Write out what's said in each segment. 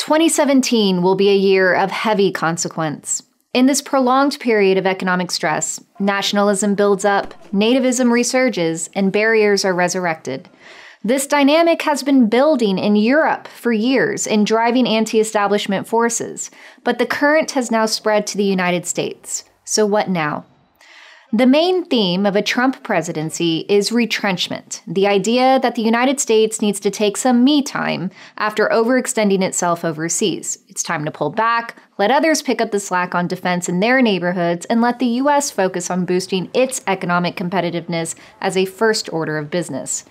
2017 will be a year of heavy consequence. In this prolonged period of economic stress, nationalism builds up, nativism resurges, and barriers are resurrected. This dynamic has been building in Europe for years and driving anti-establishment forces, but the current has now spread to the United States. So what now? The main theme of a Trump presidency is retrenchment, the idea that the United States needs to take some me time after overextending itself overseas. It's time to pull back, let others pick up the slack on defense in their neighborhoods, and let the U.S. focus on boosting its economic competitiveness as a first order of business.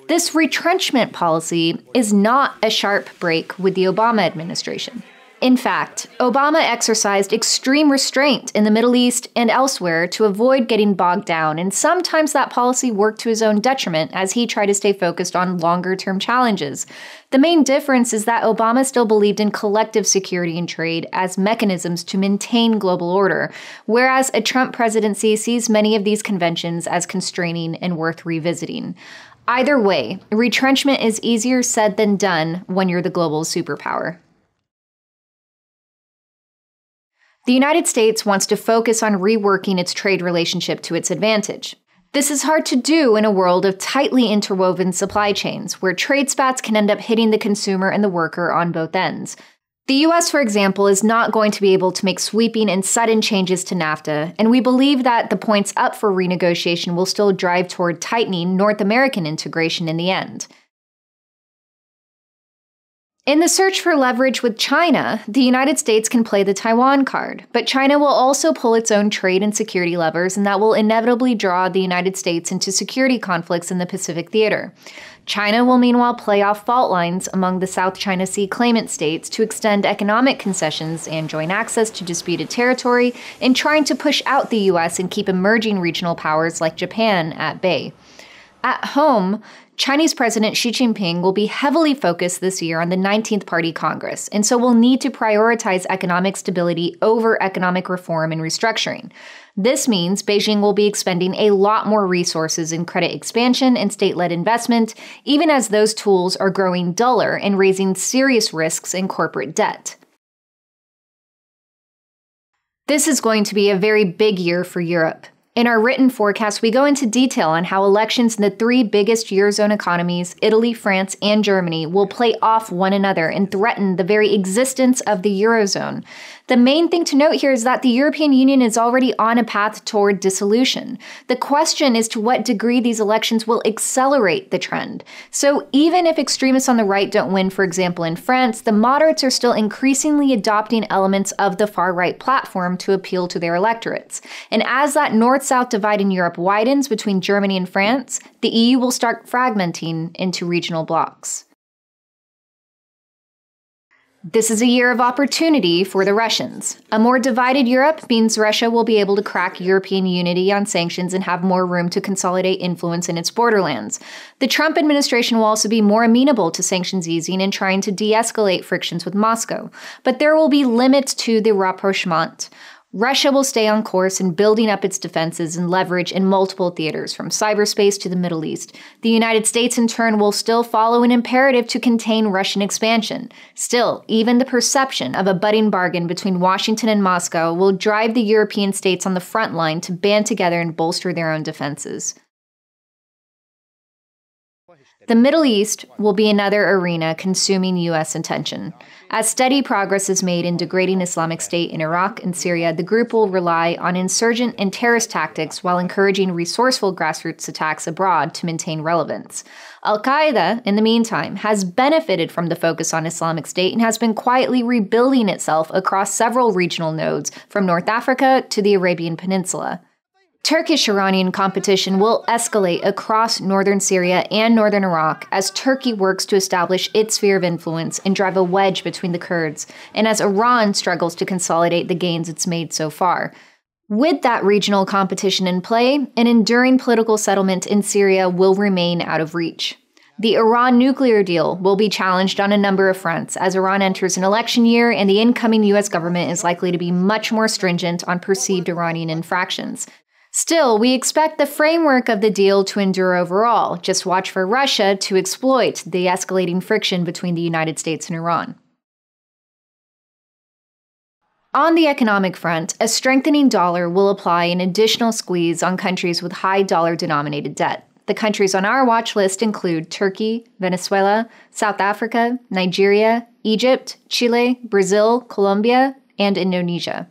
This retrenchment policy is not a sharp break with the Obama administration. In fact, Obama exercised extreme restraint in the Middle East and elsewhere to avoid getting bogged down, and sometimes that policy worked to his own detriment as he tried to stay focused on longer-term challenges. The main difference is that Obama still believed in collective security and trade as mechanisms to maintain global order, whereas a Trump presidency sees many of these conventions as constraining and worth revisiting. Either way, retrenchment is easier said than done when you're the global superpower. The United States wants to focus on reworking its trade relationship to its advantage. This is hard to do in a world of tightly interwoven supply chains, where trade spats can end up hitting the consumer and the worker on both ends. The US, for example, is not going to be able to make sweeping and sudden changes to NAFTA, and we believe that the points up for renegotiation will still drive toward tightening North American integration in the end. In the search for leverage with China, the United States can play the Taiwan card, but China will also pull its own trade and security levers, and that will inevitably draw the United States into security conflicts in the Pacific theater. China will meanwhile play off fault lines among the South China Sea claimant states to extend economic concessions and joint access to disputed territory, in trying to push out the US and keep emerging regional powers like Japan at bay. At home, Chinese President Xi Jinping will be heavily focused this year on the 19th Party Congress, and so will need to prioritize economic stability over economic reform and restructuring. This means Beijing will be expending a lot more resources in credit expansion and state-led investment, even as those tools are growing duller and raising serious risks in corporate debt. This is going to be a very big year for Europe. In our written forecast, we go into detail on how elections in the three biggest Eurozone economies, Italy, France, and Germany, will play off one another and threaten the very existence of the Eurozone. The main thing to note here is that the European Union is already on a path toward dissolution. The question is to what degree these elections will accelerate the trend. So even if extremists on the right don't win, for example, in France, the moderates are still increasingly adopting elements of the far-right platform to appeal to their electorates. And as that North-South divide in Europe widens between Germany and France, the EU will start fragmenting into regional blocs. This is a year of opportunity for the Russians. A more divided Europe means Russia will be able to crack European unity on sanctions and have more room to consolidate influence in its borderlands. The Trump administration will also be more amenable to sanctions easing and trying to de-escalate frictions with Moscow. But there will be limits to the rapprochement. Russia will stay on course in building up its defenses and leverage in multiple theaters, from cyberspace to the Middle East. The United States, in turn, will still follow an imperative to contain Russian expansion. Still, even the perception of a budding bargain between Washington and Moscow will drive the European states on the front line to band together and bolster their own defenses. The Middle East will be another arena consuming U.S. attention. As steady progress is made in degrading Islamic State in Iraq and Syria, the group will rely on insurgent and terrorist tactics while encouraging resourceful grassroots attacks abroad to maintain relevance. Al-Qaeda, in the meantime, has benefited from the focus on Islamic State and has been quietly rebuilding itself across several regional nodes, from North Africa to the Arabian Peninsula. Turkish-Iranian competition will escalate across northern Syria and northern Iraq as Turkey works to establish its sphere of influence and drive a wedge between the Kurds, and as Iran struggles to consolidate the gains it's made so far. With that regional competition in play, an enduring political settlement in Syria will remain out of reach. The Iran nuclear deal will be challenged on a number of fronts as Iran enters an election year and the incoming U.S. government is likely to be much more stringent on perceived Iranian infractions. Still, we expect the framework of the deal to endure overall. Just watch for Russia to exploit the escalating friction between the United States and Iran. On the economic front, a strengthening dollar will apply an additional squeeze on countries with high dollar-denominated debt. The countries on our watch list include Turkey, Venezuela, South Africa, Nigeria, Egypt, Chile, Brazil, Colombia, and Indonesia.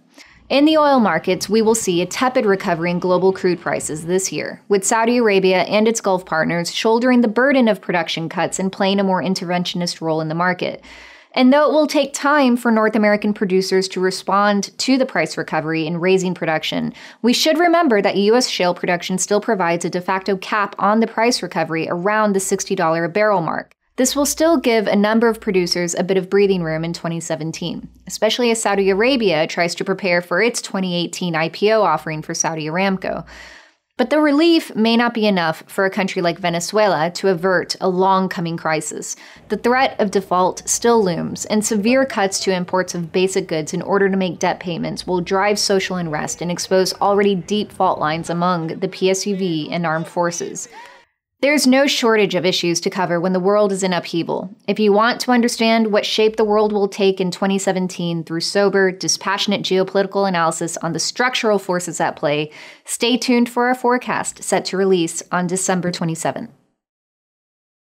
In the oil markets, we will see a tepid recovery in global crude prices this year, with Saudi Arabia and its Gulf partners shouldering the burden of production cuts and playing a more interventionist role in the market. And though it will take time for North American producers to respond to the price recovery in raising production, we should remember that U.S. shale production still provides a de facto cap on the price recovery around the $60 a barrel mark. This will still give a number of producers a bit of breathing room in 2017, especially as Saudi Arabia tries to prepare for its 2018 IPO offering for Saudi Aramco. But the relief may not be enough for a country like Venezuela to avert a long-coming crisis. The threat of default still looms, and severe cuts to imports of basic goods in order to make debt payments will drive social unrest and expose already deep fault lines among the PSUV and armed forces. There's no shortage of issues to cover when the world is in upheaval. If you want to understand what shape the world will take in 2017 through sober, dispassionate geopolitical analysis on the structural forces at play, stay tuned for our forecast set to release on December 27th.